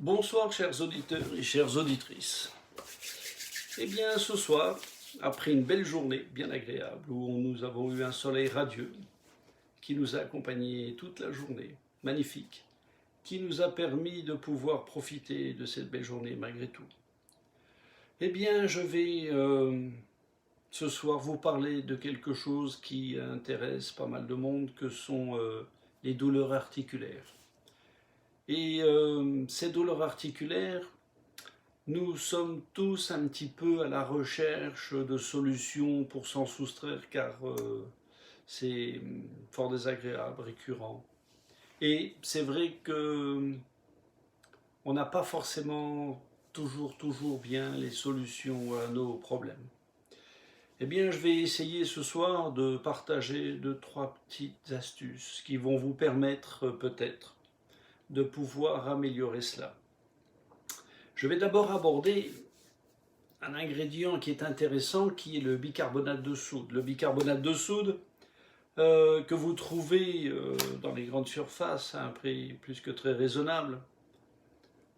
Bonsoir chers auditeurs et chères auditrices. Eh bien ce soir, après une belle journée bien agréable où nous avons eu un soleil radieux qui nous a accompagnés toute la journée, magnifique, qui nous a permis de pouvoir profiter de cette belle journée malgré tout. Eh bien je vais ce soir vous parler de quelque chose qui intéresse pas mal de monde, que sont les douleurs articulaires. Et ces douleurs articulaires, nous sommes tous un petit peu à la recherche de solutions pour s'en soustraire, car c'est fort désagréable, récurrent. Et c'est vrai que on n'a pas forcément toujours bien les solutions à nos problèmes. Eh bien, je vais essayer ce soir de partager 2, 3 petites astuces qui vont vous permettre peut-être de pouvoir améliorer cela. Je vais d'abord aborder un ingrédient qui est intéressant, qui est le bicarbonate de soude. Le bicarbonate de soude que vous trouvez dans les grandes surfaces à un prix plus que très raisonnable,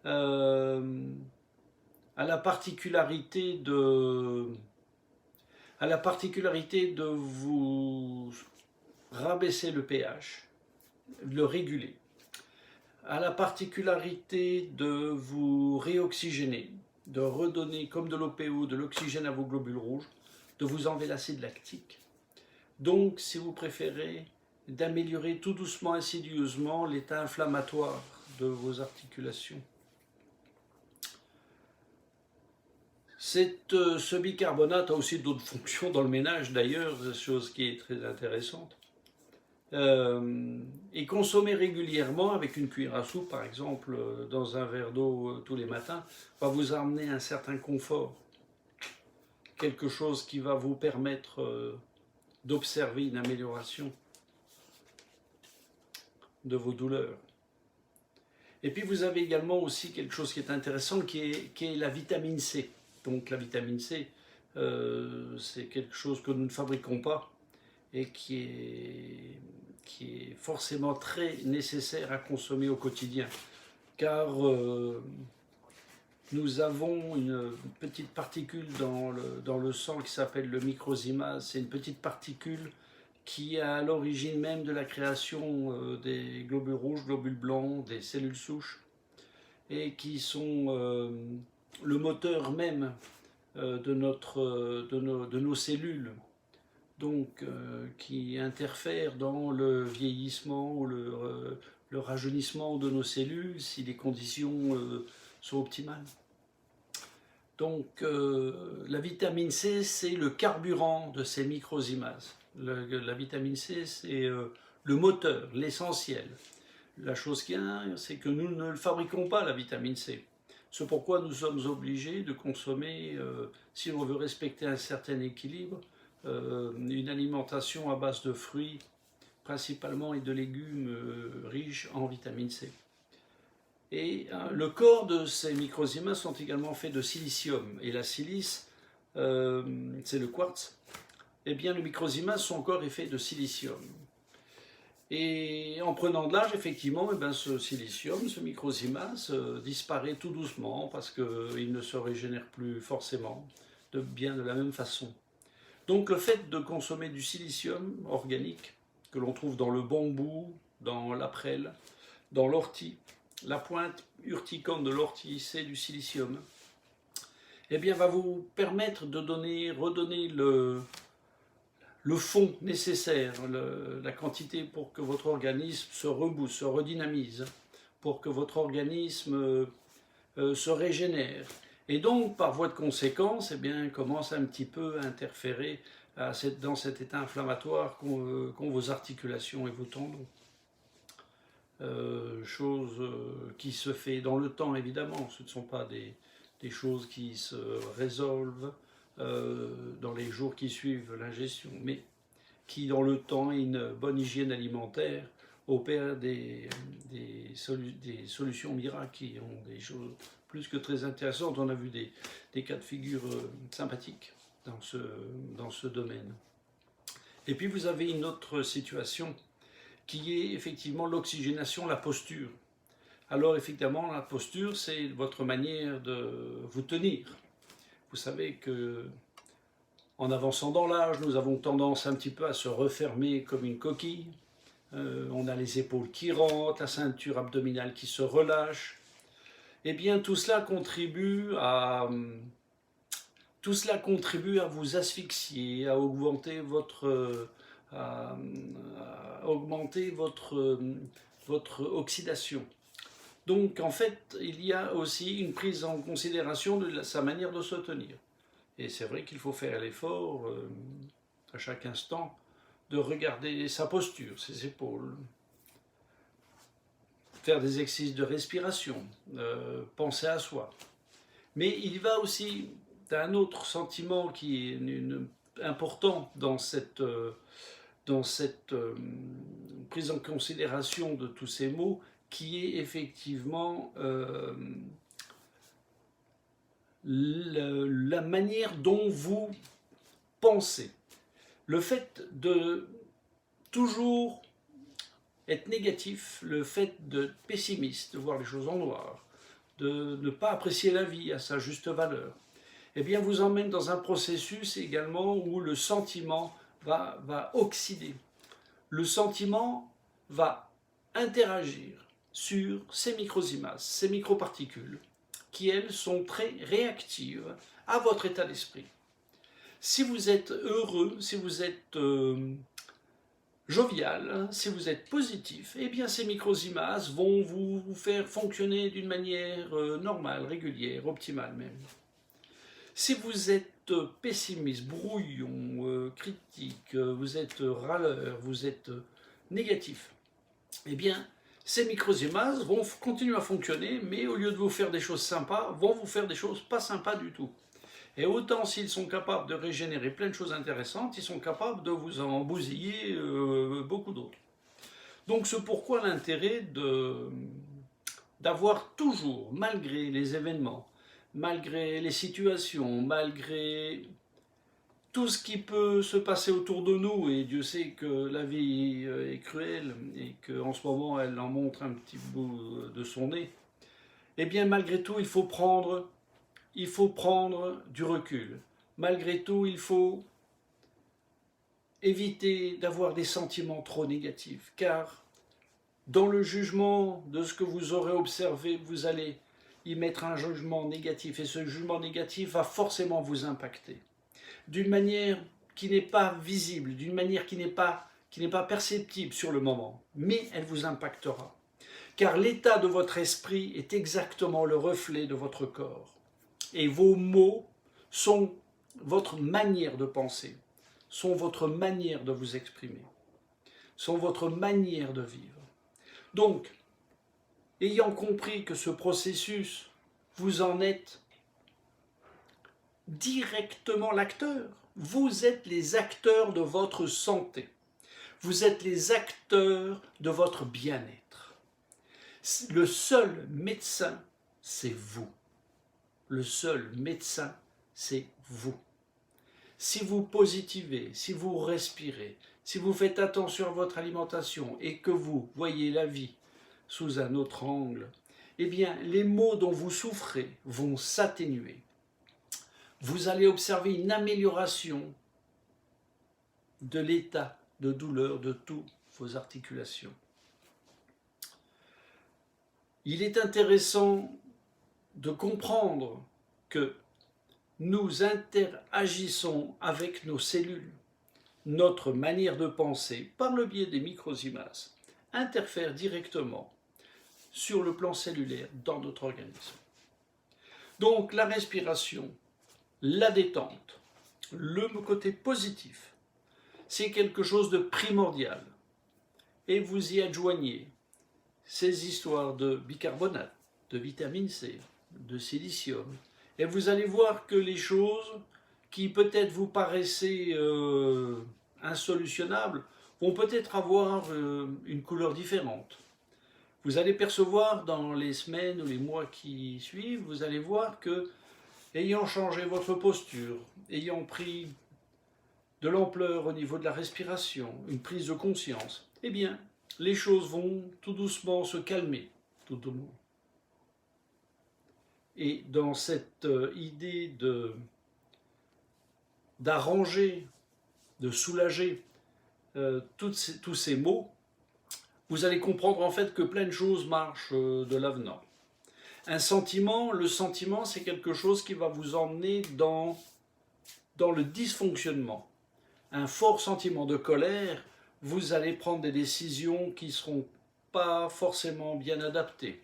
euh, a la particularité de vous rabaisser le pH, de le réguler, a la particularité de vous réoxygéner, de redonner comme de l'OPO, de l'oxygène à vos globules rouges, de vous enlever l'acide lactique. Donc, si vous préférez, d'améliorer tout doucement, insidieusement, l'état inflammatoire de vos articulations. Ce bicarbonate a aussi d'autres fonctions dans le ménage d'ailleurs, chose qui est très intéressante. Et consommer régulièrement avec une cuillère à soupe, par exemple, dans un verre d'eau tous les matins, va vous amener un certain confort. Quelque chose qui va vous permettre d'observer une amélioration de vos douleurs. Et puis vous avez également aussi quelque chose qui est intéressant, qui est la vitamine C. Donc la vitamine C, c'est quelque chose que nous ne fabriquons pas et qui est forcément très nécessaire à consommer au quotidien. Car nous avons une petite particule dans le sang qui s'appelle le microsymase. C'est une petite particule qui est à l'origine même de la création des globules rouges, globules blancs, des cellules souches, et qui sont le moteur même de nos cellules, donc qui interfèrent dans le vieillissement ou le rajeunissement de nos cellules si les conditions sont optimales. Donc la vitamine C, c'est le carburant de ces microsymases. La vitamine C, c'est le moteur, l'essentiel. La chose qu'il y a, c'est que nous ne le fabriquons pas, la vitamine C. C'est pourquoi nous sommes obligés de consommer, si on veut respecter un certain équilibre, une alimentation à base de fruits, principalement, et de légumes riches en vitamine C. Et le corps de ces microzymas sont également faits de silicium. Et la silice, c'est le quartz. Eh bien, les microzymas sont encore faits de silicium. Et en prenant de l'âge, effectivement, ce silicium, ce microzymas, disparaît tout doucement parce qu'il ne se régénère plus forcément de la même façon. Donc le fait de consommer du silicium organique, que l'on trouve dans le bambou, dans la prêle, dans l'ortie, la pointe urticante de l'ortie, c'est du silicium, eh bien va vous permettre de redonner le fond nécessaire, la quantité pour que votre organisme se rebooste, se redynamise, pour que votre organisme se régénère. Et donc, par voie de conséquence, eh bien, commence un petit peu à interférer dans cet état inflammatoire qu'ont vos articulations et vos tendons. Chose qui se fait dans le temps, évidemment. Ce ne sont pas des choses qui se résolvent dans les jours qui suivent l'ingestion, mais qui, dans le temps, et une bonne hygiène alimentaire, opèrent des solutions miracles qui ont des choses plus que très intéressantes. On a vu des cas de figure sympathiques dans ce domaine. Et puis vous avez une autre situation qui est effectivement l'oxygénation, la posture. alors effectivement la posture c'est votre manière de vous tenir. Vous savez que en avançant dans l'âge, nous avons tendance un petit peu à se refermer comme une coquille. On a les épaules qui rentrent, la ceinture abdominale qui se relâche. Eh bien, tout cela contribue à vous asphyxier, à augmenter votre oxydation. Donc, en fait, il y a aussi une prise en considération de sa manière de se tenir. Et c'est vrai qu'il faut faire l'effort à chaque instant de regarder sa posture, ses épaules, faire des exercices de respiration, penser à soi. Mais il va aussi d'un autre sentiment qui est important dans cette prise en considération de tous ces mots, qui est effectivement la manière dont vous pensez. Le fait de toujours être négatif, le fait d'être pessimiste, de voir les choses en noir, de ne pas apprécier la vie à sa juste valeur, eh bien vous emmène dans un processus également où le sentiment va oxyder. Le sentiment va interagir sur ces microsimases, ces microparticules, qui elles sont très réactives à votre état d'esprit. Si vous êtes heureux, si vous êtes jovial, si vous êtes positif, eh bien ces microsimases vont vous faire fonctionner d'une manière normale, régulière, optimale même. Si vous êtes pessimiste, brouillon, critique, vous êtes râleur, vous êtes négatif, eh bien ces microsimases vont continuer à fonctionner, mais au lieu de vous faire des choses sympas, vont vous faire des choses pas sympas du tout. Et autant s'ils sont capables de régénérer plein de choses intéressantes, ils sont capables de vous en bousiller beaucoup d'autres. Donc c'est pourquoi l'intérêt d'avoir toujours, malgré les événements, malgré les situations, malgré tout ce qui peut se passer autour de nous, et Dieu sait que la vie est cruelle et qu'en ce moment elle en montre un petit bout de son nez, eh bien malgré tout il faut prendre du recul. Malgré tout, il faut éviter d'avoir des sentiments trop négatifs, car dans le jugement de ce que vous aurez observé, vous allez y mettre un jugement négatif, et ce jugement négatif va forcément vous impacter, d'une manière qui n'est pas visible, d'une manière qui n'est pas perceptible sur le moment, mais elle vous impactera, car l'état de votre esprit est exactement le reflet de votre corps. Et vos mots sont votre manière de penser, sont votre manière de vous exprimer, sont votre manière de vivre. Donc, ayant compris que ce processus, vous en êtes directement l'acteur. Vous êtes les acteurs de votre santé. Vous êtes les acteurs de votre bien-être. Le seul médecin, c'est vous. Le seul médecin, c'est vous. Si vous positivez, si vous respirez, si vous faites attention à votre alimentation et que vous voyez la vie sous un autre angle, eh bien, les maux dont vous souffrez vont s'atténuer. Vous allez observer une amélioration de l'état de douleur de toutes vos articulations. Il est intéressant de comprendre que nous interagissons avec nos cellules. Notre manière de penser, par le biais des microsimases, interfère directement sur le plan cellulaire dans notre organisme. Donc la respiration, la détente, le côté positif, c'est quelque chose de primordial. Et vous y adjoignez ces histoires de bicarbonate, de vitamine C, de silicium, et vous allez voir que les choses qui peut-être vous paraissaient insolutionnables vont peut-être avoir une couleur différente. Vous allez percevoir dans les semaines ou les mois qui suivent, vous allez voir que, ayant changé votre posture, ayant pris de l'ampleur au niveau de la respiration, une prise de conscience, eh bien, les choses vont tout doucement se calmer. tout au moins. Et dans cette idée d'arranger, de soulager tous ces maux, vous allez comprendre en fait que plein de choses marchent de l'avenant. Un sentiment, le sentiment, c'est quelque chose qui va vous emmener dans le dysfonctionnement. Un fort sentiment de colère, vous allez prendre des décisions qui ne seront pas forcément bien adaptées.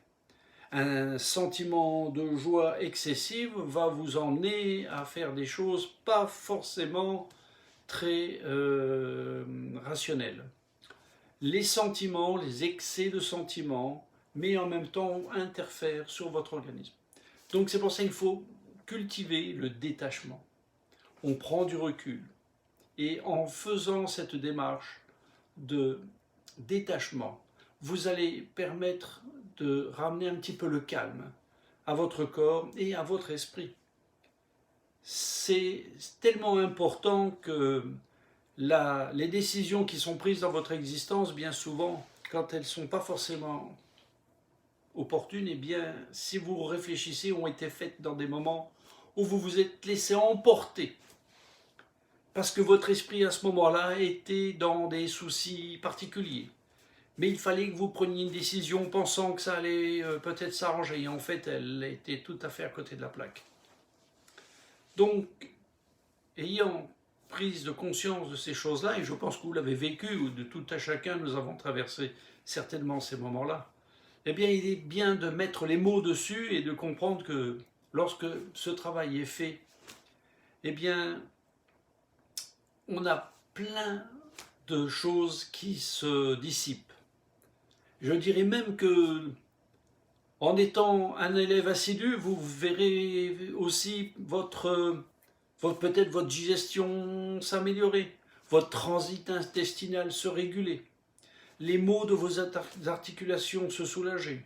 Un sentiment de joie excessive va vous emmener à faire des choses pas forcément très rationnelles. Les sentiments, les excès de sentiments, mais en même temps interfèrent sur votre organisme. Donc c'est pour ça qu'il faut cultiver le détachement. On prend du recul. Et en faisant cette démarche de détachement, vous allez permettre de ramener un petit peu le calme à votre corps et à votre esprit. C'est tellement important que les décisions qui sont prises dans votre existence, bien souvent, quand elles ne sont pas forcément opportunes, eh bien, si vous réfléchissez, ont été faites dans des moments où vous vous êtes laissé emporter. Parce que votre esprit à ce moment-là était dans des soucis particuliers. Mais il fallait que vous preniez une décision pensant que ça allait peut-être s'arranger. Et en fait, elle était tout à fait à côté de la plaque. Donc, ayant prise de conscience de ces choses-là, et je pense que vous l'avez vécu, ou de tout à chacun, nous avons traversé certainement ces moments-là, eh bien, il est bien de mettre les mots dessus et de comprendre que lorsque ce travail est fait, eh bien, on a plein de choses qui se dissipent. Je dirais même que, en étant un élève assidu, vous verrez aussi peut-être votre digestion s'améliorer, votre transit intestinal se réguler, les maux de vos articulations se soulager,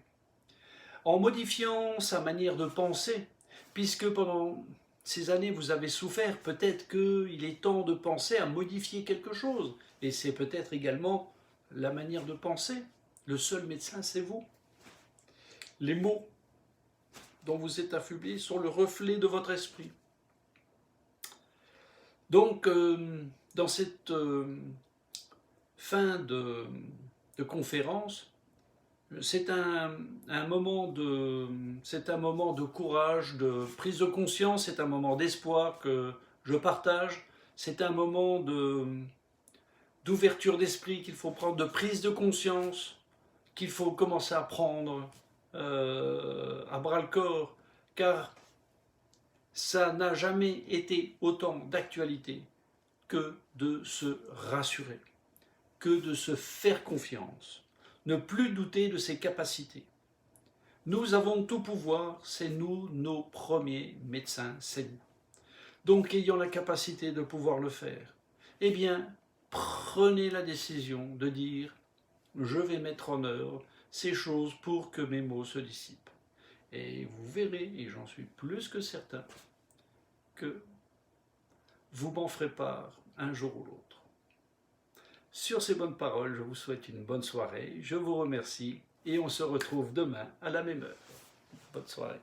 en modifiant sa manière de penser, puisque pendant ces années vous avez souffert, peut-être qu'il est temps de penser à modifier quelque chose, et c'est peut-être également la manière de penser. Le seul médecin, c'est vous. Les mots dont vous êtes affublés sont le reflet de votre esprit. Donc, dans cette fin de conférence, c'est un moment de courage, de prise de conscience, c'est un moment d'espoir que je partage, c'est un moment d'ouverture d'esprit qu'il faut prendre, de prise de conscience qu'il faut commencer à prendre à bras-le-corps, car ça n'a jamais été autant d'actualité que de se rassurer, que de se faire confiance, ne plus douter de ses capacités. Nous avons tout pouvoir, c'est nous, nos premiers médecins, c'est nous. Donc, ayant la capacité de pouvoir le faire, eh bien, prenez la décision de dire « je vais mettre en œuvre ces choses pour que mes maux se dissipent ». Et vous verrez, et j'en suis plus que certain, que vous m'en ferez part un jour ou l'autre. Sur ces bonnes paroles, je vous souhaite une bonne soirée, je vous remercie et on se retrouve demain à la même heure. Bonne soirée.